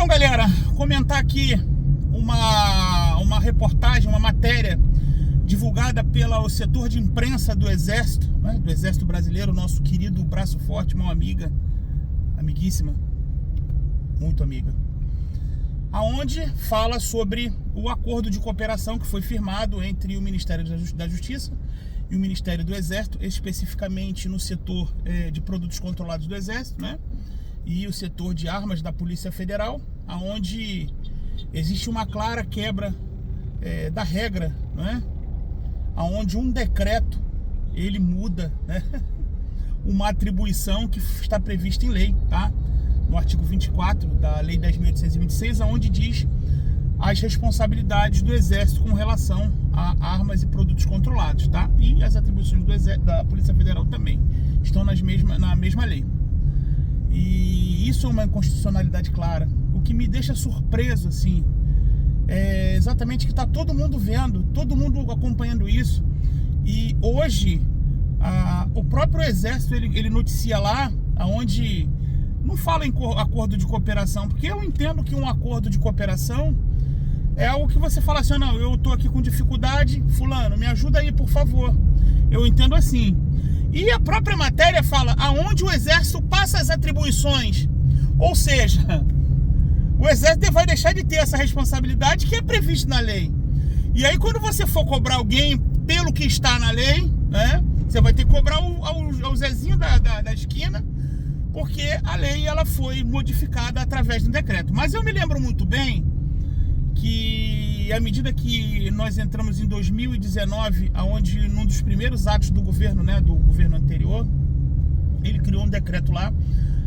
Então, galera, comentar aqui uma reportagem, uma matéria divulgada pelo setor de imprensa do Exército, né, do Exército Brasileiro, nosso querido braço forte, uma amiga, amiguíssima, muito amiga, aonde fala sobre o acordo de cooperação que foi firmado entre o Ministério da Justiça e o Ministério do Exército, especificamente no setor de produtos controlados do Exército, né, e o setor de armas da Polícia Federal, aonde existe uma clara quebra da regra, né, aonde um decreto ele muda, né, uma atribuição que está prevista em lei, tá? No artigo 24 da Lei 10.826, aonde diz as responsabilidades do Exército com relação a armas e produtos controlados, tá? E as atribuições da Polícia Federal também estão na mesma lei. E isso é uma inconstitucionalidade clara. O que me deixa surpreso, assim, é exatamente que está todo mundo vendo, todo mundo acompanhando isso. E hoje, o próprio Exército, ele noticia lá, onde não fala em acordo de cooperação, porque eu entendo que um acordo de cooperação é algo que você fala assim, não, eu estou aqui com dificuldade, fulano, me ajuda aí, por favor. Eu entendo assim. E a própria matéria fala aonde o Exército passa as atribuições. Ou seja, o Exército vai deixar de ter essa responsabilidade que é prevista na lei. E aí quando você for cobrar alguém pelo que está na lei, né, você vai ter que cobrar ao Zezinho da esquina, porque a lei ela foi modificada através de um decreto. Mas eu me lembro muito bem que à medida que nós entramos em 2019, onde num dos primeiros atos do governo, né, do governo anterior, ele criou um decreto lá,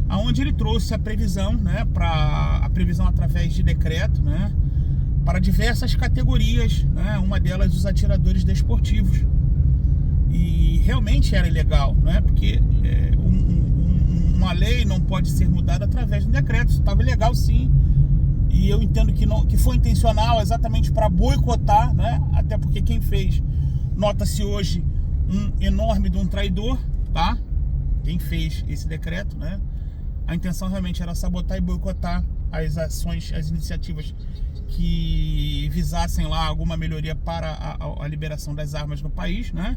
onde ele trouxe a previsão, né, a previsão através de decreto, né, para diversas categorias, né, uma delas os atiradores desportivos. E realmente era ilegal, né, porque uma lei não pode ser mudada através de um decreto. Isso estava ilegal, sim. E eu entendo que foi intencional, exatamente para boicotar, né? Até porque quem fez, nota-se hoje um enorme de um traidor, tá? Quem fez esse decreto, né? A intenção realmente era sabotar e boicotar as ações, as iniciativas que visassem lá alguma melhoria para a liberação das armas no país, né?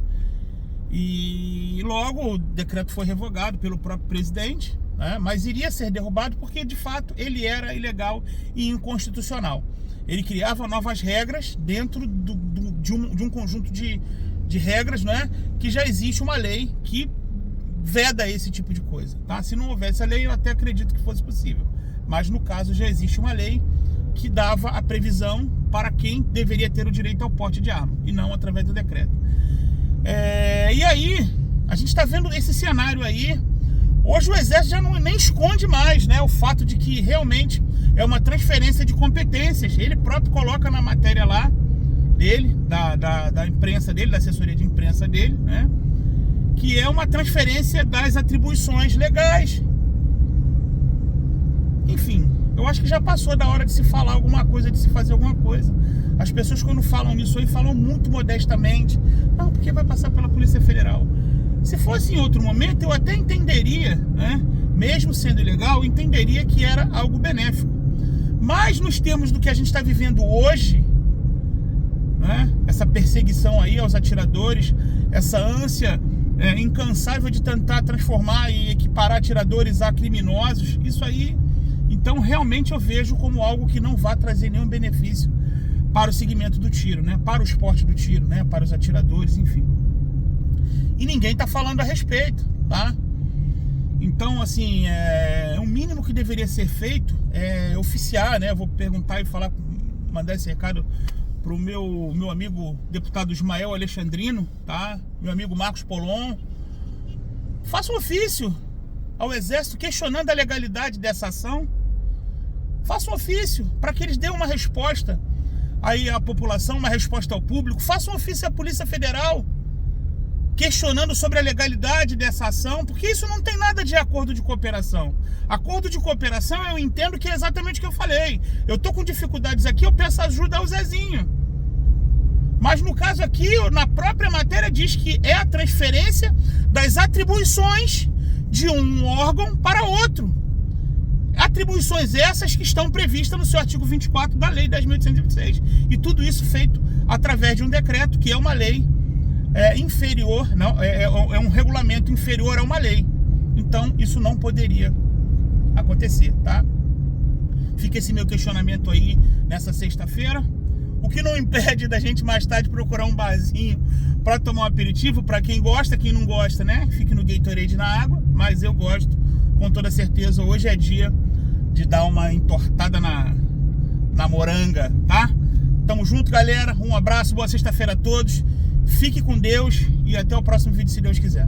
E logo o decreto foi revogado pelo próprio presidente, né? Mas iria ser derrubado porque de fato ele era ilegal e inconstitucional. Ele criava novas regras dentro de um conjunto de regras, né? Que já existe uma lei que veda esse tipo de coisa, tá? Se não houvesse a lei, eu até acredito que fosse possível, mas no caso já existe uma lei que dava a previsão para quem deveria ter o direito ao porte de arma e não através do decreto. E aí, a gente está vendo esse cenário aí. Hoje o Exército já nem esconde mais, né, o fato de que realmente é uma transferência de competências. Ele próprio coloca na matéria lá dele, da imprensa dele, da assessoria de imprensa dele, né, que é uma transferência das atribuições legais. Enfim, eu acho que já passou da hora de se falar alguma coisa, de se fazer alguma coisa. As pessoas quando falam nisso aí, falam muito modestamente. Não, porque vai passar pela Polícia Federal. Se fosse em outro momento, eu até entenderia, né? Mesmo sendo ilegal, entenderia que era algo benéfico. Mas nos termos do que a gente está vivendo hoje, né? Essa perseguição aí aos atiradores, essa ânsia incansável de tentar transformar e equiparar atiradores a criminosos, isso aí, então realmente eu vejo como algo que não vai trazer nenhum benefício para o segmento do tiro, né? Para o esporte do tiro, né? Para os atiradores, enfim. E ninguém está falando a respeito, tá? Então, assim, o mínimo que deveria ser feito é oficiar, né? Eu vou perguntar e falar, mandar esse recado pro meu amigo deputado Ismael Alexandrino, tá? Meu amigo Marcos Polon. Faça um ofício ao Exército questionando a legalidade dessa ação. Faça um ofício para que eles dêem uma resposta aí à população, uma resposta ao público. Faça um ofício à Polícia Federal questionando sobre a legalidade dessa ação, porque isso não tem nada de acordo de cooperação. Acordo de cooperação eu entendo que é exatamente o que eu falei. Eu tô com dificuldades aqui, eu peço ajuda ao Zezinho. Mas no caso aqui, na própria matéria diz que é a transferência das atribuições de um órgão para outro. Atribuições essas que estão previstas no seu artigo 24 da Lei 10.826. E tudo isso feito através de um decreto, que é uma lei inferior, não, é um regulamento inferior a uma lei. Então, isso não poderia acontecer, tá? Fica esse meu questionamento aí nessa sexta-feira. O que não impede da gente mais tarde procurar um barzinho para tomar um aperitivo, para quem gosta, quem não gosta, né? Fique no Gatorade na água, mas eu gosto, com toda certeza. Hoje é dia de dar uma entortada na moranga, tá? Tamo junto, galera. Um abraço, boa sexta-feira a todos. Fique com Deus e até o próximo vídeo, se Deus quiser.